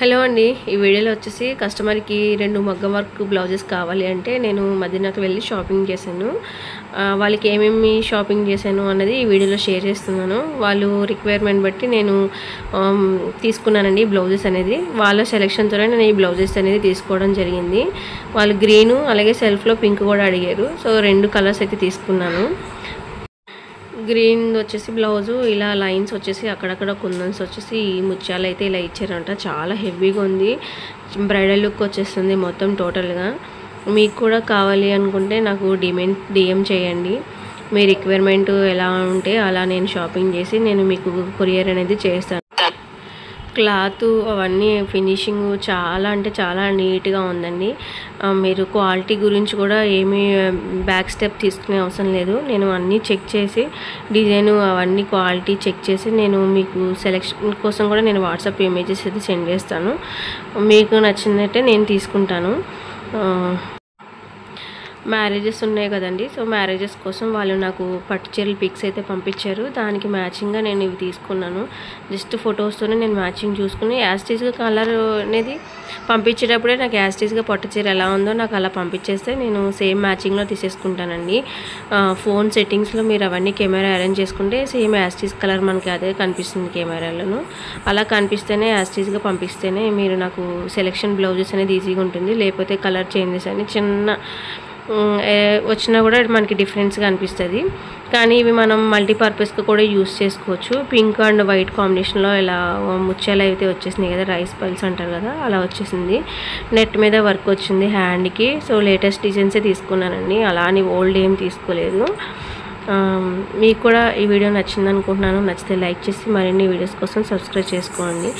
Hello అండి, ఈ వీడియోలో వచ్చేసి కస్టమర్కి 2 మగ్గం వర్క్ బ్లౌజెస్ కావాలి అంటే నేను మదీనాకి వెళ్ళి షాపింగ్ చేశాను. వాళ్ళకి ఏమేమి షాపింగ్ చేశాను అన్నది ఈ వీడియోలో షేర్ చేస్తున్నాను. వాళ్ళు రిక్వైర్మెంట్ బట్టి నేను తీసుకున్నానండి బ్లౌజెస్ అనేది. వాళ్ళ సెలెక్షన్తోనే నేను ఈ బ్లౌజెస్ అనేది తీసుకోవడం జరిగింది. వాళ్ళు గ్రీను అలాగే సెల్ఫ్లో పింక్ కూడా అడిగారు. సో 2 కలర్స్ అయితే తీసుకున్నాను. గ్రీన్ వచ్చేసి బ్లౌజు ఇలా లైన్స్ వచ్చేసి అక్కడక్కడ కుందన్స్ వచ్చేసి ముత్యాలు అయితే ఇలా ఇచ్చారంట. చాలా హెవీగా ఉంది, బ్రైడల్ లుక్ వచ్చేస్తుంది మొత్తం టోటల్గా. మీకు కూడా కావాలి అనుకుంటే నాకు డిఎం చేయండి. మీ రిక్వైర్మెంట్ ఎలా ఉంటే అలా నేను షాపింగ్ చేసి నేను మీకు కొరియర్ అనేది చేస్తాను. క్లాత్ అవన్నీ ఫినిషింగ్ చాలా అంటే చాలా నీట్గా ఉందండి. మీరు క్వాలిటీ గురించి కూడా ఏమీ బ్యాక్ స్టెప్ తీసుకునే అవసరం లేదు. నేను అన్నీ చెక్ చేసి డిజైన్ అవన్నీ క్వాలిటీ చెక్ చేసి నేను మీకు సెలెక్షన్ కోసం కూడా నేను వాట్సాప్ ఇమేజెస్ అయితే సెండ్ చేస్తాను. మీకు నచ్చినట్టే నేను తీసుకుంటాను. మ్యారేజెస్ ఉన్నాయి కదండి, సో మ్యారేజెస్ కోసం వాళ్ళు నాకు పట్టు చీరల పిక్స్ అయితే పంపించారు. దానికి మ్యాచింగ్గా నేను ఇవి తీసుకున్నాను. జస్ట్ ఫొటోస్తోనే నేను మ్యాచింగ్ చూసుకుని యాస్టీస్గా కలర్ అనేది పంపించేటప్పుడే నాకు యాస్టీస్గా పట్టు చీర ఎలా ఉందో నాకు అలా పంపించేస్తే నేను సేమ్ మ్యాచింగ్లో తీసేసుకుంటానండి. ఫోన్ సెట్టింగ్స్లో మీరు అవన్నీ కెమెరా అరేంజ్ చేసుకుంటే సేమ్ యాస్టీస్ కలర్ మనకి అదే కనిపిస్తుంది కెమెరాలను. అలా కనిపిస్తేనే యాస్టీస్గా పంపిస్తేనే మీరు నాకు సెలెక్షన్ బ్లౌజెస్ అనేది ఈజీగా ఉంటుంది. లేకపోతే కలర్ చేంజెస్ అని చిన్న వచ్చినా కూడా మనకి డిఫరెన్స్గా అనిపిస్తుంది. కానీ ఇవి మనం మల్టీపర్పస్గా కూడా యూస్ చేసుకోవచ్చు. పింక్ అండ్ వైట్ కాంబినేషన్లో ఇలా ముత్యాలు అయితే వచ్చేసినాయి కదా, రైస్ పల్స్ అంటారు కదా, అలా వచ్చేసింది. నెట్ మీద వర్క్ వచ్చింది హ్యాండ్కి. సో లేటెస్ట్ డిజైన్సే తీసుకున్నానండి, అలా అని ఓల్డ్ ఏం తీసుకోలేదు. మీకు కూడా ఈ వీడియో నచ్చింది అనుకుంటున్నాను. నచ్చితే లైక్ చేసి మరిన్ని వీడియోస్ కోసం సబ్స్క్రైబ్ చేసుకోండి.